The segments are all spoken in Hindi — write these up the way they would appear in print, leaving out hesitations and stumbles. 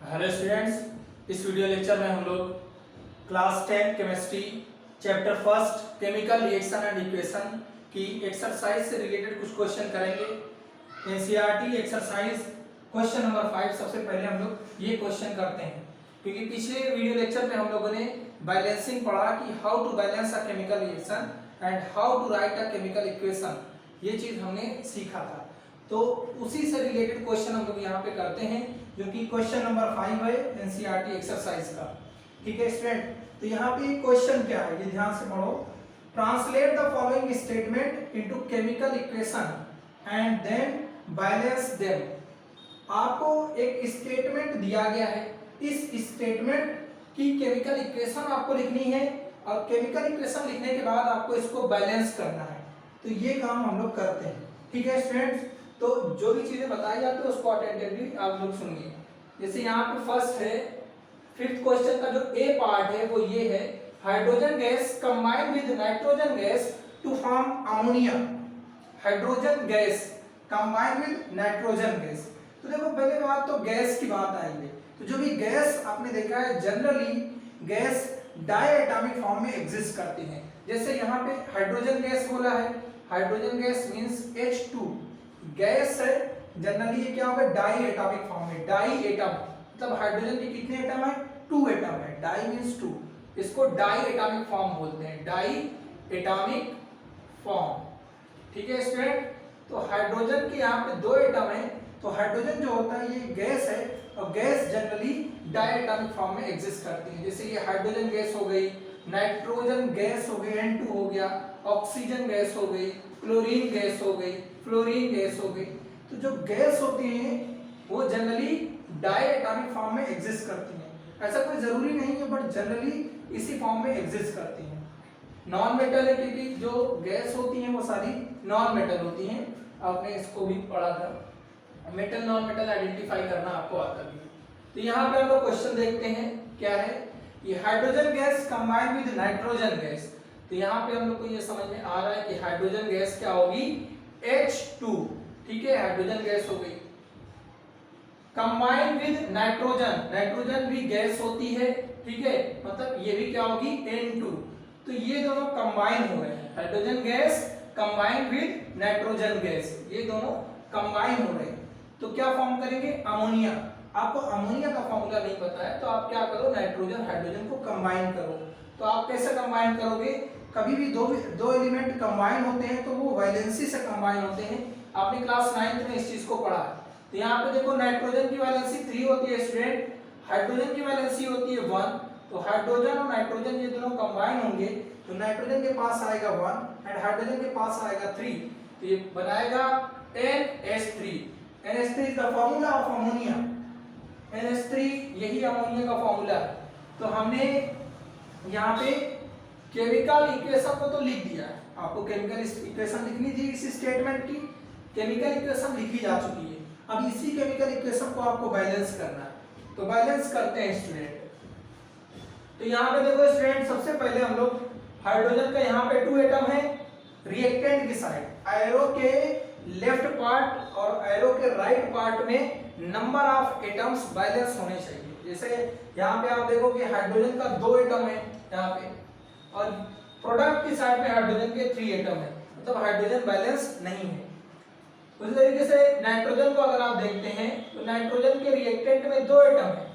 हेलो स्टूडेंट्स, इस वीडियो लेक्चर में हम लोग class 10 chemistry chapter first chemical reaction and equation की एक्सरसाइज से रिलेटेड कुछ क्वेश्चन करेंगे। NCERT exercise question number 5। सबसे पहले हम लोग ये क्वेश्चन करते हैं क्योंकि पिछले वीडियो लेक्चर में हम लोगों ने बैलेंसिंग पढ़ा कि how to balance a chemical reaction and how to write a chemical equation, ये चीज हमने सीखा था। तो उसी से रिलेटेड क्वेश्चन हम लोग यहाँ पे करते हैं जो कि क्वेश्चन नंबर 5 है एनसीईआरटी एक्सरसाइज का। ठीक है स्टूडेंट, तो यहाँ पे क्वेश्चन क्या है ये ध्यान से पढ़ो। Translate the following statement into chemical equation and then balance them. आपको एक स्टेटमेंट दिया गया है, इस स्टेटमेंट की केमिकल इक्वेशन आपको लिखनी है और केमिकल इक्वेशन लिखने के बाद आपको इसको बैलेंस करना है। तो ये काम हम लोग करते हैं। ठीक है स्टूडेंट्स, तो जो भी चीजें बताई जाती है उसको अटेंटिवली आप लोग सुनिए। जैसे यहाँ पे फर्स्ट है, फिफ्थ क्वेश्चन का जो ए पार्ट है वो ये है, hydrogen gas combine with nitrogen gas to form ammonia. Hydrogen gas combine with nitrogen gas. तो देखो पहले बात तो गैस की बात आएंगे। तो जो भी गैस आपने देखा है जनरली गैस डायएटॉमिक फॉर्म में एग्जिस्ट करती है। जैसे यहाँ पे हाइड्रोजन गैस बोला है, hydrogen gas means H2 gas है, जनरली ये क्या होगा डाई एटॉमिक फॉर्म में। डाई एटम मतलब हाइड्रोजन के कितने एटम है? 2 एटम है। डाई मींस 2, इसको डाई एटॉमिक फॉर्म बोलते हैं, डाई एटॉमिक फॉर्म। ठीक है स्टूडेंट, तो हाइड्रोजन के यहाँ पे 2 एटम है, तो हाइड्रोजन जो होता है ये गैस है और gas generally diatomic form में एग्जिस्ट करती है। जैसे ये हाइड्रोजन गैस हो गई, नाइट्रोजन गैस हो गई N2 हो गया, ऑक्सीजन गैस हो गई, क्लोरीन गैस हो गई, फ्लोरीन गैस हो गई। तो जो गैस होती हैं वो जनरली डायएटॉमिक फॉर्म में एग्जिस्ट करती हैं। ऐसा कोई जरूरी नहीं है बट जनरली इसी फॉर्म में एग्जिस्ट करती हैं। नॉन मेटल है क्योंकि जो गैस होती हैं वो सारी नॉन मेटल होती हैं। आपने इसको भी पढ़ा था, मेटल नॉन मेटल आइडेंटिफाई करना आपको आता भी है। तो यहाँ पे हम लोग क्वेश्चन देखते हैं क्या है, ये hydrogen gas combine with nitrogen gas. तो यहाँ पे हम लोग को ये समझ में आ रहा है कि हाइड्रोजन गैस क्या होगी? H2। ठीक है, हाइड्रोजन गैस हो गई कंबाइन विद नाइट्रोजन, नाइट्रोजन भी गैस होती है। ठीक है, मतलब ये भी क्या होगी? N2। तो ये दोनों कंबाइन हो रहे हैं, hydrogen gas combine with nitrogen gas, ये दोनों कंबाइन हो रहे हैं। तो क्या फॉर्म करेंगे? अमोनिया। आपको अमोनिया का फॉर्मूला नहीं पता है तो आप क्या करो, नाइट्रोजन हाइड्रोजन को कंबाइन करो। तो आप कैसे कंबाइन करोगे? कभी भी दो एलिमेंट कंबाइन होते हैं तो वो वैलेंसी से कंबाइन होते हैं। आपने क्लास 9th में इस चीज को पढ़ा है। तो यहाँ पे देखो नाइट्रोजन की वैलेंसी 3 होती है स्टूडेंट, हाइड्रोजन की वैलेंसी होती है 1। तो हाइड्रोजन और नाइट्रोजन ये दोनों कंबाइन होंगे तो नाइट्रोजन के पास आएगा 1 एंड हाइड्रोजन के पास आएगा 3। तो ये बनाएगा NH3। NH3 is the formula of ammonia. NH3 यही अमोनिया का फॉर्मूला है। तो हमने यहाँ पे केमिकल इक्वेशन को तो लिख दिया है, आपको केमिकल इक्वेशन लिखनी थी इस स्टेटमेंट की, केमिकल इक्वेशन लिखी जा चुकी है। अब इसी केमिकल इक्वेशन को आपको बैलेंस करना है। तो बैलेंस करते हैं स्टूडेंट। तो यहाँ पे देखो स्टूडेंट, सबसे पहले हम लोग हाइड्रोजन का यहाँ पे 2 एटम है, रिएक्टेंट की साइड एरो के लेफ्ट पार्ट और एरो के राइट पार्ट में नंबर ऑफ एटम्स बैलेंस होने चाहिए। जैसे यहाँ पे आप देखो कि हाइड्रोजन का 2 एटम है यहाँ पे और प्रोडक्ट की साइड में हाइड्रोजन के 3 एटम है, मतलब हाइड्रोजन बैलेंस नहीं है। उसी तरीके से नाइट्रोजन को अगर आप देखते हैं तो नाइट्रोजन के रिएक्टेंट में 2 एटम है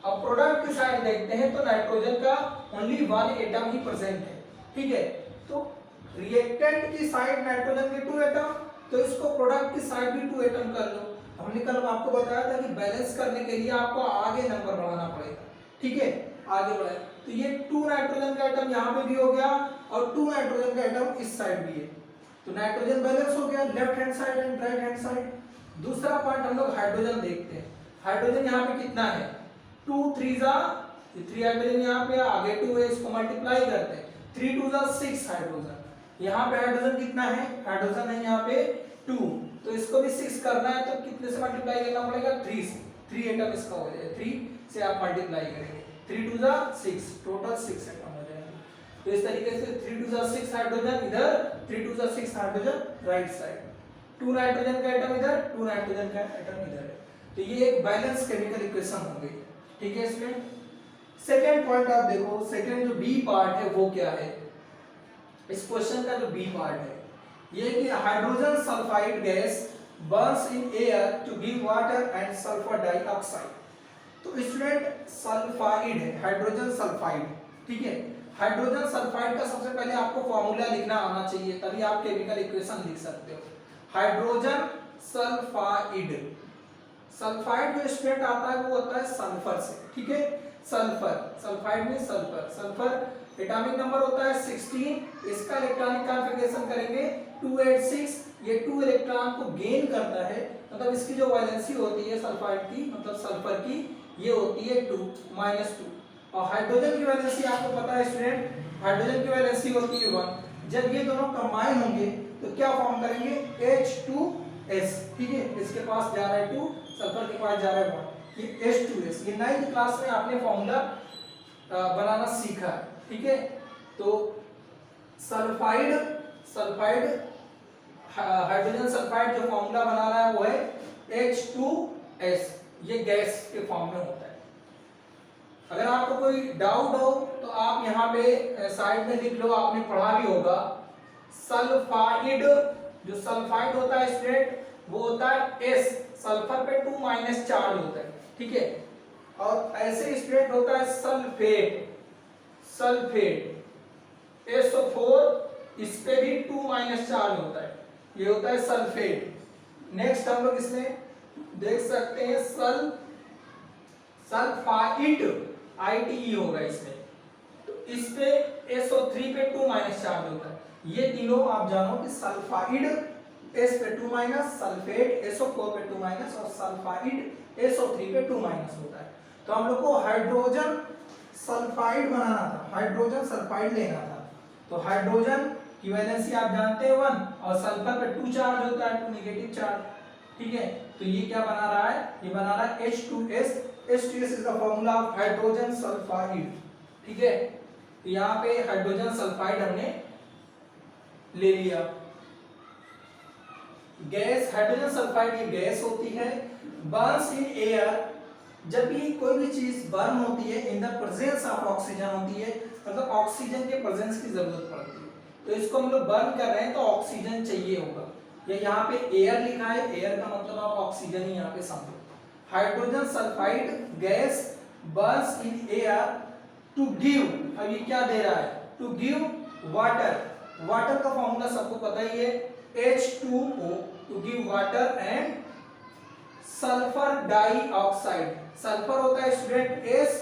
और प्रोडक्ट की साइड देखते हैं तो नाइट्रोजन का ओनली 1 एटम ही प्रेजेंट है। ठीक है, तो रिएक्टेंट की साइड नाइट्रोजन के 2 एटम, तो इसको प्रोडक्ट की साइड भी 2 एटम कर लो। हमने कल आपको बताया था कि बैलेंस करने के लिए आपको आगे नंबर बढ़ाना पड़ेगा। ठीक है, आगे बढ़ाए तो ये 2 नाइट्रोजन का एटम यहाँ पे भी हो गया और 2 नाइट्रोजन का एटम इस साइड भी है। तो नाइट्रोजन बैलेंस हो गया left hand side and right hand side. दूसरा पार्ट हम लोग हाइड्रोजन देखते हैं। हाइड्रोजन यहाँ पे कितना है? 2 3 जा 3 हाइड्रोजन यहाँ पे, आगे 2 है, इसको मल्टीप्लाई करते हैं, 3 2 जा 6 हाइड्रोजन। यहाँ पे हाइड्रोजन कितना है? हाइड्रोजन है यहाँ पे 2, तो इसको भी 6 करना है तो कितने से मल्टीप्लाई करना पड़ेगा? 3 से। 3 एटम इसका हो जाएगा, 3 से आप मल्टीप्लाई करेंगे, 3 2 जा 6, टोटल 6 एटम हो जाएगा। तो इस तरीके से 3 2 जा 6 हाइड्रोजन इधर, 3 2 जा 6 हाइड्रोजन राइट साइड, 2 नाइट्रोजन का एटम इधर, 2 नाइट्रोजन का एटम इधर है। तो ये एक बैलेंस केमिकल इक्वेशन हो गई। ठीक है स्टूडेंट। सेकेंड पॉइंट आप देखो, सेकेंड जो बी पार्ट है वो क्या है, इस क्वेश्चन का जो बी पार्ट है ये कि hydrogen sulphide gas burns in air to give water and sulphur dioxide. तो स्टूडेंट सल्फाइड है, हाइड्रोजन सल्फाइड, ठीक है। हाइड्रोजन सल्फाइड का सबसे पहले आपको फॉर्मूला लिखना आना चाहिए, तभी आप केमिकल इक्वेशन लिख सकते हो। हाइड्रोजन सल्फाइड, सल्फाइड जो स्टूडेंट आता है वो होता है सल्फर से, ठीक है। सल्फर, सल्फाइड में सल्फर, सल्फर एटॉमिक नंबर होता है 16, इसका इलेक्ट्रॉनिक कॉन्फ़िगरेशन करेंगे 286, ये 2 इलेक्ट्रॉन को गेन करता है, मतलब इसकी जो वैलेंसी होती है सल्फाइड की, मतलब सल्फर की, ये होती है 2 -2। और हाइड्रोजन की वैलेंसी आपको पता है स्टूडेंट, हाइड्रोजन की वैलेंसी होती है 1। जब ये दोनों कंबाइन होंगे तो क्या फॉर्म करेंगे, H2S, ठीक है। इसके पास जा रहा है 2, सल्फर के पास जा रहा है 1, ये H2S। ये 9th क्लास में आपने फॉर्मूला बनाना सीखा है, ठीक है। तो सल्फाइड, सल्फाइड हाइड्रोजन सल्फाइड जो फॉर्मूला बना रहा है वो है H2S, ये गैस के फॉर्म में होता है। अगर आपको कोई डाउट हो तो आप यहाँ पे साइड में लिख लो, आपने पढ़ा भी होगा। सल्फाइड, जो सल्फाइड होता है स्टूडेंट वो होता है S, सल्फर पे 2 - चार्ज होता है, ठीक है। और ऐसे स्टूडेंट होता है सल्फेट, सल्फेट SO4, इस पे भी 2 चार्ज होता है, ये होता है सल्फेट। नेक्स्ट हम लोग इसमें देख सकते हैं सल्फाइड, ITE होगा इसमें, तो इस पे SO3 पे 2 चार्ज होता है। ये तीनों आप जानो कि सल्फाइड S पे 2 सल्फेट SO4 पे 2 और सल्फाइड SO3 पे 2 होता है। तो हम लोग को हाइड्रोजन सल्फाइड बनाना था, हाइड्रोजन सल्फाइड लेना था। तो हाइड्रोजन की वैलेंसी आप जानते हैं 1 और सल्फर पे 2 चार्ज होता है, 2 नेगेटिव चार्ज, ठीक है। तो ये क्या बना रहा है, ये बना रहा है H2S। H2S is the formula of hydrogen sulphide, ठीक है। तो यहाँ पे हाइड्रोजन सल्फाइड हमने ले लिया। गैस, हाइड्रोजन सल्फाइड ये गैस होती है, बर्न्स इन एयर, जब भी कोई भी चीज बर्न होती है in the presence of oxygen होती है, मतलब ऑक्सीजन के प्रेजेंस की जरूरत पड़ती है। तो इसको हम लोग बर्न कर रहे हैं तो ऑक्सीजन चाहिए होगा, या यहाँ पे एयर लिखा है, एयर का मतलब आप ऑक्सीजन ही यहाँ पे समझो। Hydrogen sulphide gas burns in air to give, अब ये क्या दे रहा है, टू गिव वाटर। वाटर का फॉर्मूला सबको पता ही है, H2O, to give water and sulphur dioxide. Sulphur होता है student S,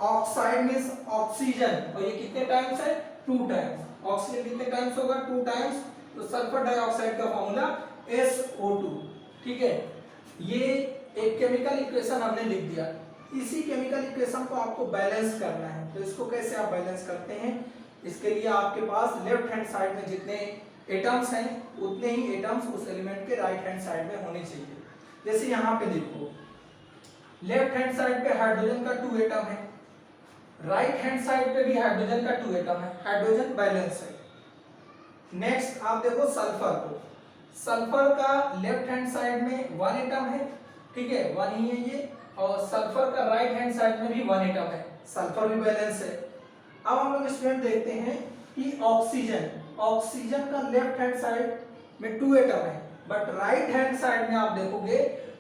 oxide means oxygen, और ये कितने टाइम्स है, 2 टाइम्स। ऑक्सीजन कितने टाइम्स होगा, 2 टाइम्स, तो सल्फर डाइऑक्साइड का फॉर्मूला SO2, ठीक है। ये एक केमिकल इक्वेशन हमने लिख दिया। इसी केमिकल इक्वेशन को आपको बैलेंस करना है, तो इसको कैसे आप बैलेंस करते हैं, इसके लिए आपके पास लेफ्ट हैंड साइड में जितने एटम्स हैं उतने ही एटम्स उस एलिमेंट के राइट हैंड साइड में होने चाहिए। जैसे यहाँ पे देखो, लेफ्ट हैंड साइड पे हाइड्रोजन का 2 एटम है, राइट हैंड साइड पे भी हाइड्रोजन का 2 एटम है, हाइड्रोजन बैलेंस है। नेक्स्ट आप देखो सल्फर को, सल्फर का लेफ्ट हैंड साइड में 1 एटम है, ठीक है, 1 ही है ये, और सल्फर का राइट हैंड साइड में भी 1 एटम है, सल्फर भी बैलेंस है। अब हम लोग स्टूडेंट देखते हैं कि ऑक्सीजन, ऑक्सीजन का लेफ्ट हैंड साइड में 2 एटम है, बट राइट हैंड साइड में आप देखोगे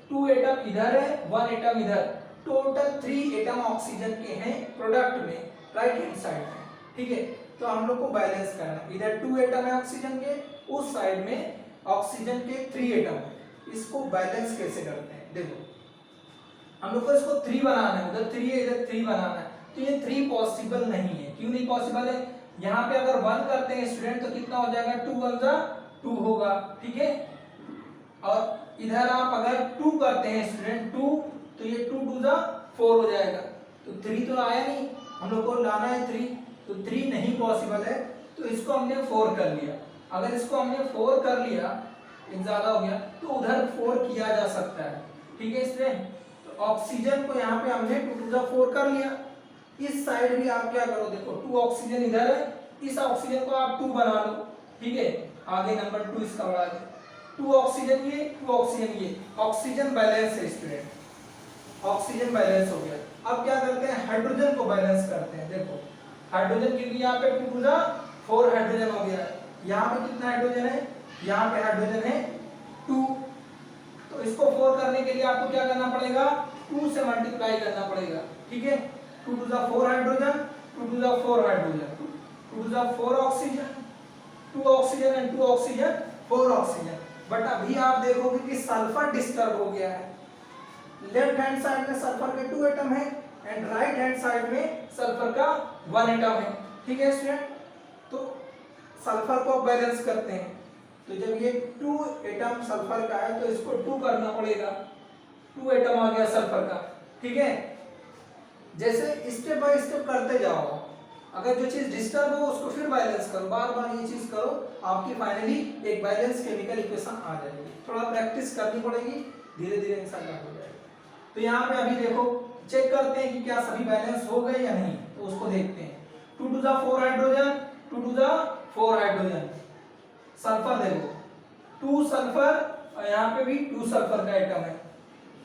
2 एटम इधर है, 1 एटम इधर, टोटल 3 एटम ऑक्सीजन के हैं प्रोडक्ट में, राइट हैंड साइड में, ठीक है। तो हम लोग को बैलेंस करना है, इधर 2 एटम है ऑक्सीजन के, उस साइड में ऑक्सीजन के 3 एटम है। इसको बैलेंस कैसे करते हैं, देखो हम लोग को इसको 3 बनाना है, उधर 3 है इधर 3 बनाना है, तो ये 3 पॉसिबल नहीं है। क्यों नहीं पॉसिबल है, यहाँ पे अगर 1 करते हैं स्टूडेंट तो कितना हो जाएगा, 2 1 जा 2 होगा, ठीक है। और इधर आप अगर 2 करते हैं स्टूडेंट 2, तो ये 2 2 जा 4 हो जाएगा, तो 3 तो आया नहीं, हम लोग को लाना है 3, तो 3 नहीं पॉसिबल है, तो इसको हमने 4 कर लिया। अगर इसको हमने 4 कर लिया, ज्यादा हो गया, तो उधर 4 किया जा सकता है, ठीक है स्टूडेंट। तो ऑक्सीजन को यहाँ पे हमने 2 2 जा 4 कर लिया। इस साइड भी आप क्या करो, देखो 2 ऑक्सीजन इधर है, इस ऑक्सीजन को आप 2 बना लो, ठीक है, आगे नंबर 2 इसका बढ़ा दे, 2 ऑक्सीजन ये, 2 ऑक्सीजन ये, ऑक्सीजन बैलेंस है स्टूडेंट, ऑक्सीजन बैलेंस हो गया। अब क्या करते हैं, हाइड्रोजन को बैलेंस करते हैं। देखो हाइड्रोजन, क्योंकि यहाँ पे 2 टू 4 हाइड्रोजन हो गया है, यहाँ पे कितना हाइड्रोजन है, यहाँ पे हाइड्रोजन है 2, तो इसको 4 करने के लिए आपको क्या करना पड़ेगा, 2 से मल्टीप्लाई करना पड़ेगा, ठीक है। 2 two 4 hydrogen, 2 two 4 hydrogen, 2 two 4 oxygen, 2 oxygen and 2 oxygen 4 oxygen. But अभी आप देखोगे कि सल्फर डिस्टर्ब हो गया है। लेफ्ट हैंड साइड में सल्फर के 2 एटम है एंड राइट हैंड साइड में सल्फर का 1 एटम है, ठीक है स्टूडेंट। तो सल्फर को बैलेंस करते हैं, तो जब ये 2 एटम सल्फर का है तो इसको 2 करना पड़ेगा, 2 एटम आ गया सल्फर का, ठीक है। जैसे स्टेप बाय स्टेप करते जाओ, अगर जो चीज डिस्टर्ब हो उसको फिर बैलेंस करो, बार बार ये चीज करो, आपकी फाइनली एक बैलेंस केमिकल इक्वेशन आ जाएगी। थोड़ा प्रैक्टिस करनी पड़ेगी, धीरे धीरे इंशाल्लाह हो जाएगा। तो यहाँ पे अभी देखो चेक करते हैं कि क्या सभी बैलेंस हो गए या नहीं, तो उसको देखते हैं। 2 two 4 hydrogen, 2 two 4 hydrogen, sulphur देखो 2 सल्फर और यहाँ पे भी 2 सल्फर का एटम है।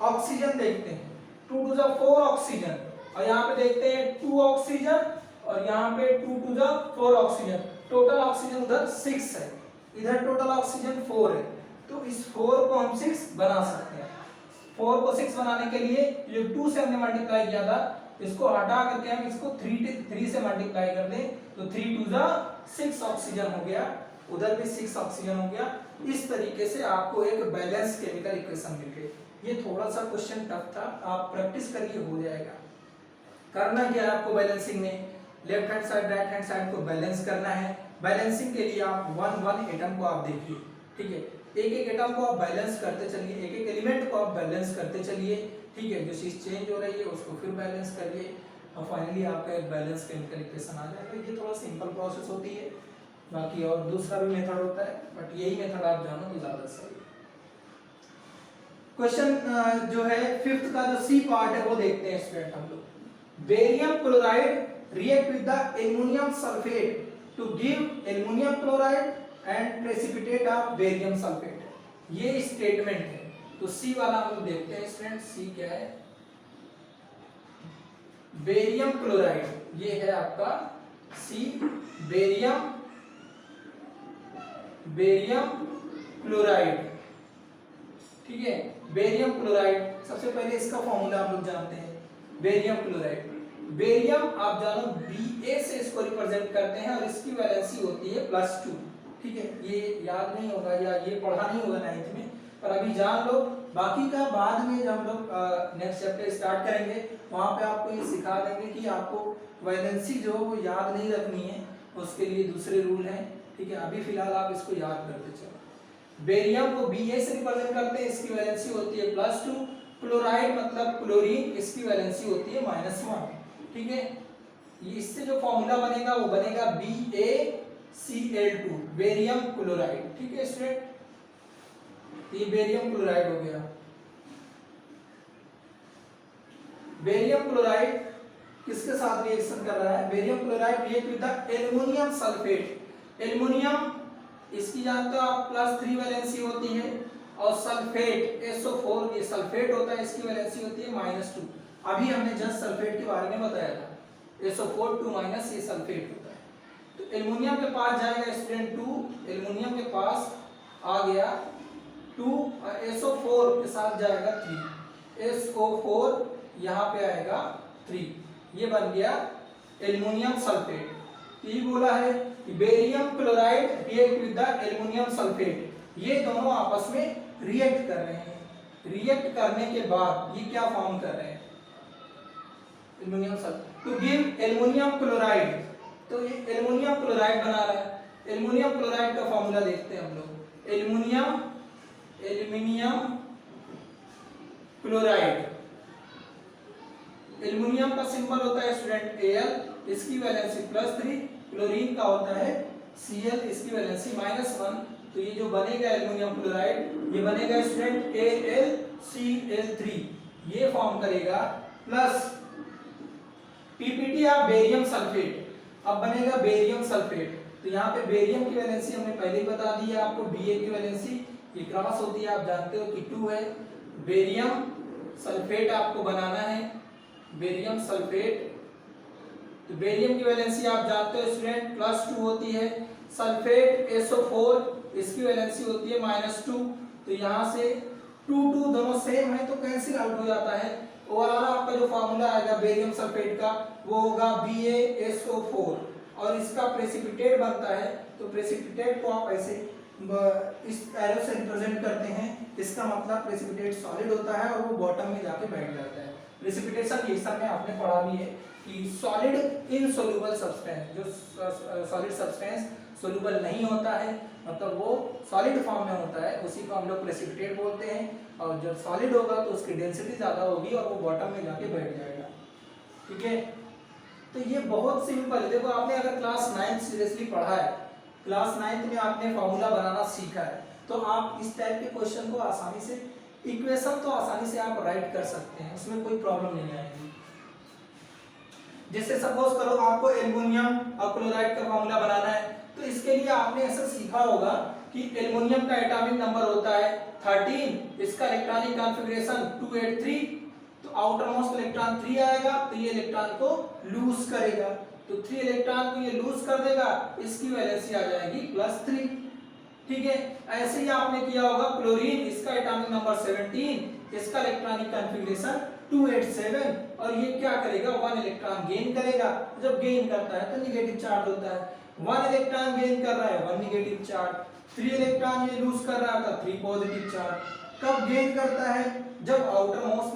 ऑक्सीजन देखते हैं 2 टू 4 ऑक्सीजन और यहाँ पे देखते हैं 2 ऑक्सीजन और यहाँ पे 2 टू 4 ऑक्सीजन, टोटल ऑक्सीजन उधर 6 है, इधर टोटल ऑक्सीजन 4 है, तो इस 4 को हम 6 बना सकते हैं। 4 को 6 बनाने के लिए जो 2 से हमने मल्टीप्लाई किया था इसको हटा करके हम इसको 3 से मल्टीप्लाई कर दें तो 3 टू 6 ऑक्सीजन हो गया, उधर भी 6 ऑक्सीजन हो गया। इस तरीके से आपको एक बैलेंस केमिकल इक्वेशन मिल गई। ये थोड़ा सा क्वेश्चन टफ था, आप प्रैक्टिस करिए हो जाएगा। करना क्या है आपको बैलेंसिंग में, left hand side right hand side को बैलेंस करना है। बैलेंसिंग के लिए आप 1 एटम को आप देखिए, ठीक है, एक एक एटम को आप बैलेंस करते चलिए, एक एक एलिमेंट को आप बैलेंस करते चलिए, ठीक है। जो चीज चेंज हो रही है उसको फिर बैलेंस करिए और फाइनली आपका एक बैलेंस केमिकल इक्वेशन आ जाएगा। ये थोड़ा सिंपल प्रोसेस होती है, बाकी और दूसरा भी मेथड होता है, बट यही मेथड आप जानो तो ज्यादा सही। क्वेश्चन जो है 5th का जो सी पार्ट है वो देखते हैं स्टूडेंट हम लोग। Barium chloride react with the ammonium sulfate to give ammonium chloride and precipitate of barium sulfate। ये स्टेटमेंट है, तो सी वाला हम लोग देखते हैं स्टूडेंट। सी क्या है, बेरियम क्लोराइड, ये है आपका सी, बेरियम क्लोराइड, ठीक है। बेरियम क्लोराइड, सबसे पहले इसका फॉर्मूला आप लोग जानते हैं, बेरियम क्लोराइड। बेरियम आप जानो Ba से इसको रिप्रेजेंट करते हैं और इसकी वैलेंसी होती है +2, ठीक है। ये याद नहीं होगा या ये पढ़ा नहीं होगा 9th में, पर अभी जान लो। बाकी का बाद में जब हम लोग नेक्स्ट चैप्टर स्टार्ट करेंगे वहां पे आपको ये सिखा देंगे कि आपको वैलेंसी जो वो याद नहीं रखनी है, उसके लिए दूसरे रूल हैं, ठीक है। अभी फिलहाल आप इसको याद करते चलो। बेरियम को Ba से रिप्रेजेंट करते हैं, इसकी वैलेंसी होती है +2। क्लोराइड मतलब क्लोरीन, इसकी वैलेंसी होती है -1, ठीक है। ये इससे जो फॉर्मूला बनेगा वो बनेगा BaCl2, बेरियम क्लोराइड, ठीक है स्टूडेंट। ये बेरियम क्लोराइड हो गया। बेरियम क्लोराइड किसके साथ रिएक्शन कर रहा है, barium chloride react with the aluminium sulphate. Aluminium इसकी जानते हो आप +3 वैलेंसी होती है और सल्फेट SO4 ये सल्फेट होता है, इसकी वैलेंसी होती है -2। अभी हमने जस्ट सल्फेट के बारे में बताया था, SO4 2- ये सल्फेट होता है। तो एल्युमिनियम के पास जाएगा स्टूडेंट 2, एल्युमिनियम के पास आ गया 2 और SO4 के साथ जाएगा 3, SO4 यहाँ पे आएगा 3, ये बन गया एल्युमिनियम सल्फेट। ये बोला है कि barium chloride react with the aluminium sulphate, ये दोनों आपस में रिएक्ट कर रहे हैं। रिएक्ट करने के बाद ये क्या फॉर्म कर रहे हैं, aluminium sulphate to give aluminium chloride, तो ये एल्युमिनियम क्लोराइड बना रहा है। एल्युमिनियम क्लोराइड का फॉर्मूला देखते हैं हम लोग, एल्युमिनियम क्लोराइड, एल्युमिनियम का सिंबल होता है स्टूडेंट Al, इसकी वैलेंसी +3, क्लोरीन का होता है Cl, इसकी वैलेंसी -1, तो ये जो बनेगा एल्युमिनियम क्लोराइड ये बनेगा स्टूडेंट AlCl3, ये फॉर्म करेगा plus PPT of barium sulphate, अब बनेगा बेरियम सल्फेट। तो यहाँ पे बेरियम की वैलेंसी हमने पहले ही बता दी है आपको, Ba की वैलेंसी ये क्रॉस होती है, आप जानते हो कि 2 है। बेरियम सल्फेट आपको बनाना है, बेरियम सल्फेट। तो बेरियम की वैलेंसी आप जानते हो स्टूडेंट +2 होती है। सल्फेट SO4 इसकी वैलेंसी होती है -2। तो यहाँ से 2 2 दोनों सेम है तो कैंसिल आउट हो जाता है। ओवरऑल आपका जो फार्मूला आएगा बेरियम सल्फेट का वो होगा BaSO4 और इसका प्रेसिपिटेट बनता है। तो प्रेसिपिटेट को आप ऐसे इस एरो से रिप्रेजेंट करते हैं। इसका मतलब प्रेसिपिटेट सॉलिड होता है और वो बॉटम में जाके बैठ जाता है। प्रेसिपिटेशन रिएक्शन में आपने पढ़ा भी है कि सॉलिड इनसोल्यूबल सब्सटेंस, जो सॉलिड सब्सटेंस सोल्यूबल नहीं होता है मतलब वो सॉलिड फॉर्म में होता है, उसी को हम लोग प्रेसिपिटेट बोलते हैं। और जब सॉलिड होगा तो उसकी डेंसिटी ज्यादा होगी और वो बॉटम में जाके बैठ जाएगा। ठीक है, तो ये बहुत सिंपल है। देखो आपने अगर क्लास 9 सीरियसली पढ़ा है, क्लास 9 में आपने फॉर्मूला बनाना सीखा है, तो आप इस टाइप के क्वेश्चन को आसानी से, इक्वेशन तो आसानी से आप राइट कर सकते हैं, उसमें कोई प्रॉब्लम नहीं आएगी। जैसे सपोज करो आपको एल्युमिनियम और क्लोराइड का फॉर्मूला बनाना है, तो इसके लिए आपने ऐसा सीखा होगा कि एल्युमिनियम का एटॉमिक नंबर होता है 13, इसका इलेक्ट्रॉनिक कॉन्फ़िगरेशन 283, तो आउटर मोस्ट इलेक्ट्रॉन 3 आएगा तो ये इलेक्ट्रॉन को लूज करेगा, तो 3 इलेक्ट्रॉन को ये लूज कर देगा, इसकी वैलेंसी आ जाएगी +3। ठीक है, ऐसे ही आपने किया होगा क्लोरीन, इसका एटॉमिक नंबर 17, इसका इलेक्ट्रॉनिक कॉन्फ़िगरेशन 287 और ये क्या करेगा 1 इलेक्ट्रॉन गेन करेगा। जब गेन करता है तो नेगेटिव चार्ज होता है, 1 इलेक्ट्रॉन गेन कर रहा है 1 नेगेटिव चार्ज, 3 इलेक्ट्रॉन ये लूज कर रहा था 3 पॉजिटिव चार्ज। कब गेन करता है जब आउटर मोस्ट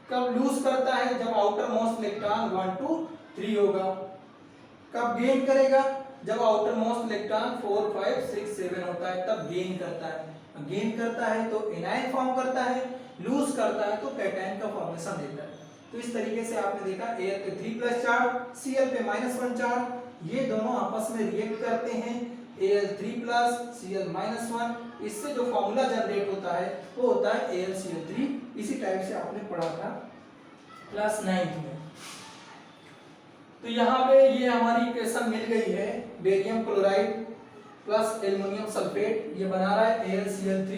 कब लूज करता है जब आउटर मोस्ट इलेक्ट्रॉन 1 2 3 होगा। कब गेन करेगा जब आउटर मोस्ट इलेक्ट्रॉन 4 5 6 7 होता है तब गेन करता है। गेन करता है तो एनायन फॉर्म करता है, लूज करता है तो कैटायन का फॉर्मेशन देता है। तो इस तरीके से आपने देखा Al पे 3+ चार्ज, Cl पे -1 चार्ज, ये दोनों आपस में रिएक्ट करते हैं, Al3+ Cl-1, इससे जो फॉर्मूला जनरेट होता है वो होता है AlCl3। इसी टाइप से आपने पढ़ा था क्लास 9 में। तो यहाँ पे ये हमारी इक्वेशन मिल गई है, barium chloride plus aluminium sulphate ये बना रहा है AlCl3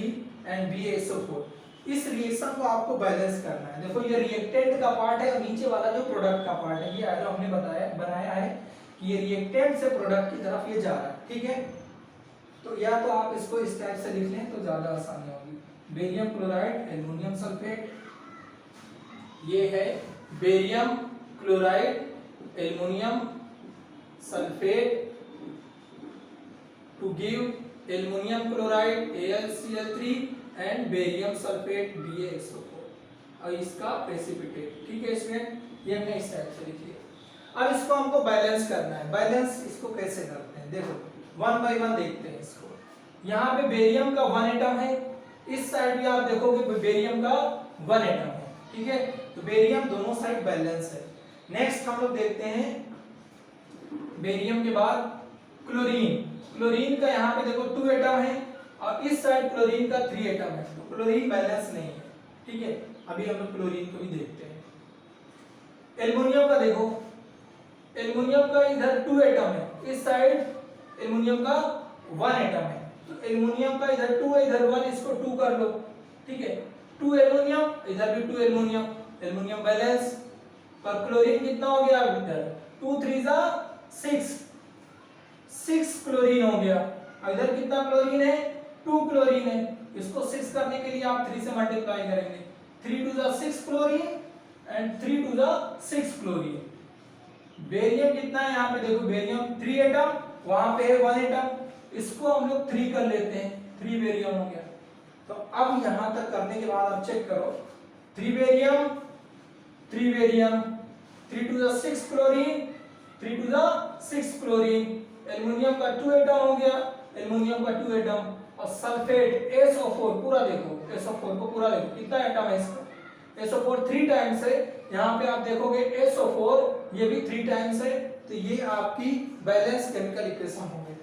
एंड BaSO4। इस रिएक्शन को आपको बैलेंस करना है। देखो ये रिएक्टेंट का पार्ट है और नीचे वाला जो प्रोडक्ट का पार्ट है, ये एरो हमने बनाया है कि ये रिएक्टेंट से प्रोडक्ट की तरफ ये जा रहा है। ठीक है, तो या तो आप इसको इस टाइप से लिख लें तो ज्यादा आसानी होगी। बेरियम क्लोराइड एल्युमिनियम सल्फेट, ये है barium chloride aluminium sulphate to give aluminium chloride AlCl3 and barium sulphate BaSO4 और इसका प्रेसिपिटेट। ठीक है स्टूडेंट, ये हमने इस टाइप से लिखी है। अब इसको हमको बैलेंस करना है। बैलेंस इसको कैसे करते हैं, देखो 1 बाय 1 देखते हैं इसको। यहाँ पे बेरियम का 1 एटम है, इस साइड भी आप देखोगे बेरियम का 1 एटम है। ठीक है, तो बेरियम दोनों साइड बैलेंस है। नेक्स्ट हम लोग देखते हैं बेरियम के बाद क्लोरीन। क्लोरीन का यहाँ पे देखो 2 एटम है और इस साइड क्लोरीन का 3 एटम है, तो क्लोरीन बैलेंस नहीं है। ठीक है, अभी हम लोग क्लोरीन को भी देखते हैं। एल्युमिनियम का देखो, एल्युमिनियम का इधर 2 एटम है, इस साइड एल्युमिनियम का 1 एटम है, तो एल्युमिनियम का इधर 2 है इधर 1, इसको 2 कर लो। ठीक है, 2 एल्युमिनियम इधर भी 2 एल्युमिनियम, एल्युमिनियम बैलेंस। पर क्लोरीन कितना हो गया इधर 2 3 6 क्लोरीन हो गया। इधर कितना क्लोरीन है 2 क्लोरीन है, इसको 6 करने के लिए आप 3 से मल्टीप्लाई करेंगे, 3 2 6 क्लोरीन एंड 3 2 6 क्लोरीन। बेरियम कितना है यहाँ पे देखो, बेरियम 3 एटम, वहां पे है 1 एटम, इसको हम लोग 3 कर लेते हैं, 3 बेरियम हो गया। तो अब यहां तक करने के बाद आप चेक करो 3 barium 3 barium, 3 2 6 chlorine, 3 2 6 chlorine, aluminium का 2 एटम हो गया, एल्युमिनियम का 2 एटम, और सल्फेट SO4 पूरा देखो, SO4 को पूरा देखो कितना एटम है इसका, SO4 3 टाइम्स है। यहाँ पे आप देखोगे SO4 ये भी 3 टाइम्स है, तो ये आपकी बैलेंस केमिकल इक्वेशन हो गई।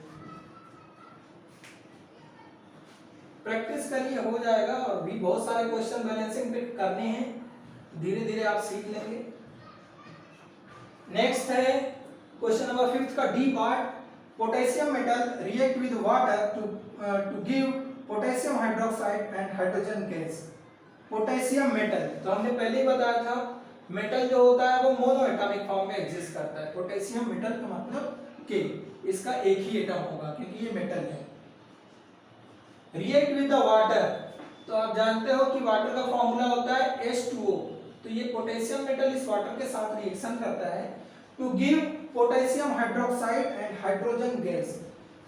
प्रैक्टिस करिए हो जाएगा, और भी बहुत सारे क्वेश्चन बैलेंसिंग पे करने हैं, धीरे धीरे आप सीख लेंगे। नेक्स्ट है क्वेश्चन नंबर 5 का D part. Potassium metal react with water to give potassium hydroxide and hydrogen gas. Potassium metal तो हमने पहले ही बताया था मेटल जो होता है वो मोनो एटॉमिक फॉर्म में एग्जिस्ट करता है। पोटेशियम मेटल का मतलब के इसका एक ही एटम होगा क्योंकि ये मेटल है। रिएक्ट विद द वाटर, तो आप जानते हो कि वाटर का फॉर्मूला होता है H2O। तो ये पोटेशियम मेटल इस वाटर के साथ रिएक्शन करता है to give potassium hydroxide and hydrogen gas.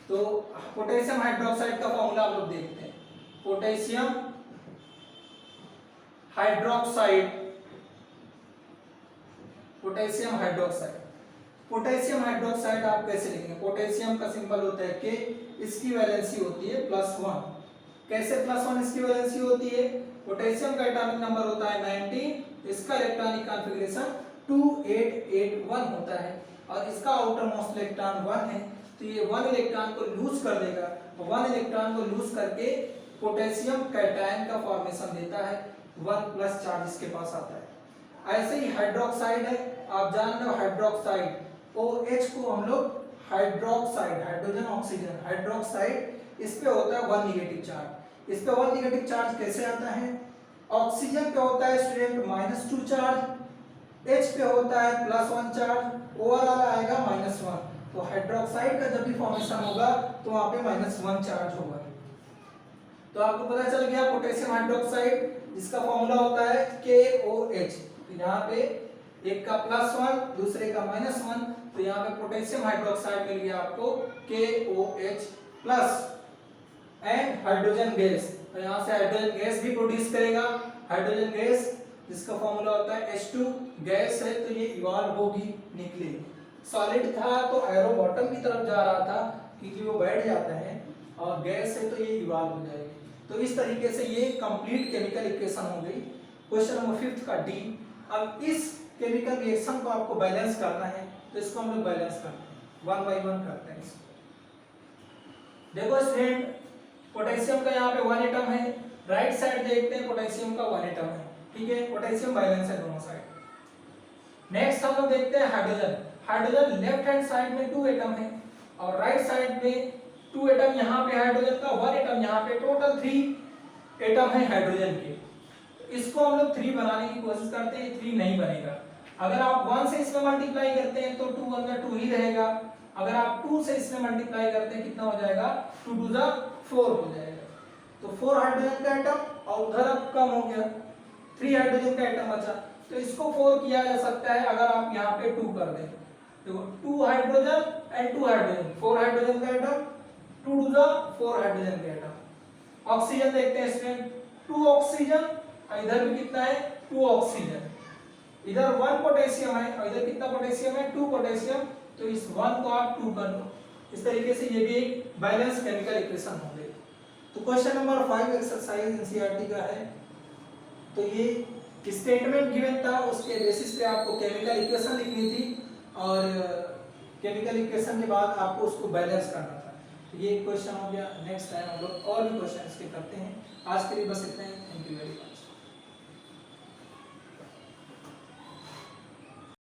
तो पोटेशियम हाइड्रोक्साइड का फॉर्मूला आप लोग देखते हैं, potassium hydroxide, potassium hydroxide. Potassium hydroxide आप कैसे लिखेंगे, पोटेशियम का सिंबल होता है के, इसकी वैलेंसी होती है +1। कैसे +1 इसकी वैलेंसी होती है, पोटेशियम का एटॉमिक नंबर होता है 19, इसका इलेक्ट्रॉनिक कॉन्फ़िगरेशन 2881 होता है और इसका आउटर मोस्ट इलेक्ट्रॉन 1 है। तो ये 1 इलेक्ट्रॉन को लूज कर देगा, 1 इलेक्ट्रॉन को लूज करके पोटेशियम कैटायन का फॉर्मेशन देता है, 1+ चार्ज इसके पास आता है। ऐसे ही हाइड्रोक्साइड है, आप जान लो हाइड्रोक्साइड OH को हम लोग हाइड्रोक्साइड, हाइड्रोजन ऑक्सीजन हाइड्रोक्साइड, इस पे होता है 1 नेगेटिव चार्ज। इस पे 1 नेगेटिव चार्ज कैसे आता है, ऑक्सीजन पे होता है स्टूडेंट -2 चार्ज, H पे होता है +1 चार्ज, ओवरऑल आएगा -1। तो हाइड्रोक्साइड का जब भी फॉर्मेशन होगा तो वहां पे -1 चार्ज होगा। तो आपको पता चल गया पोटेशियम हाइड्रोक्साइड जिसका फॉर्मूला होता है KOH। तो यहाँ पे एक का +1 दूसरे का -1, तो यहाँ पे पोटेशियम हाइड्रोक्साइड मिल गया आपको KOH plus and hydrogen gas. तो यहाँ से हाइड्रोजन गैस भी प्रोड्यूस करेगा, हाइड्रोजन गैस जिसका फॉर्मूला होता है H2। गैस है तो ये इवॉल्व होगी, निकलेगी। सॉलिड था तो एरो बॉटम की तरफ जा रहा था क्योंकि वो बैठ जाता है, और गैस है तो ये इवॉल्व हो जाएगी। तो इस तरीके से ये कंप्लीट केमिकल इक्वेशन हो गई। क्वेश्चन नंबर 5 का D। अब इस केमिकल रिएक्शन को आपको बैलेंस करना है, तो इसको हम लोग बैलेंस करते हैं, 1 बाय 1 करते हैं इसको। देखो स्टूडेंट, पोटेशियम का यहाँ पे 1 एटम है, राइट साइड देखते हैं पोटेशियम का 1 एटम है, ठीक है, पोटेशियम बैलेंस है दोनों साइड। नेक्स्ट हम लोग देखते हैं hydrogen. Hydrogen left hand side में 2 एटम है और राइट साइड में 2 एटम यहाँ पे हाइड्रोजन का, 1 एटम यहाँ पे, टोटल 3 एटम है हाइड्रोजन के। इसको हम लोग 3 बनाने की कोशिश करते हैं, 3 नहीं बनेगा। अगर आप 1 से इसमें मल्टीप्लाई करते हैं तो 2 1 2 ही रहेगा। अगर आप 2 से इसमें मल्टीप्लाई करते हैं कितना हो जाएगा, 2 2 4 हो जाएगा। तो 4 हाइड्रोजन का एटम और उधर अब कम हो गया, 3 हाइड्रोजन का एटम बचा। तो इसको 4 किया जा सकता है अगर आप यहाँ पे 2 कर दें। देखो 2 हाइड्रोजन एंड 2 हाइड्रोजन, 4 हाइड्रोजन का एटम, 2 2 4 हाइड्रोजन का एटम। ऑक्सीजन देखते हैं इसमें, 2 ऑक्सीजन, इधर भी कितना है, 2 ऑक्सीजन। इधर 1 पोटेशियम है और इधर कितना पोटेशियम है, 2 पोटेशियम। तो इस 1 को आप 2 कर लो। इस तरीके से ये भी एक बैलेंस केमिकल इक्वेशन हो गई। तो क्वेश्चन नंबर 5 एक्सरसाइज एनसीईआरटी का है। तो ये स्टेटमेंट गिवन था, उसके बेसिस पे आपको केमिकल इक्वेशन लिखनी थी और केमिकल इक्वेशन के बाद आपको उसको बैलेंस करना था। तो ये क्वेश्चन हो गया। नेक्स्ट टाइम हम लोग और भी क्वेश्चन इसके करते हैं। आज के लिए बस इतना ही। Thank you very much.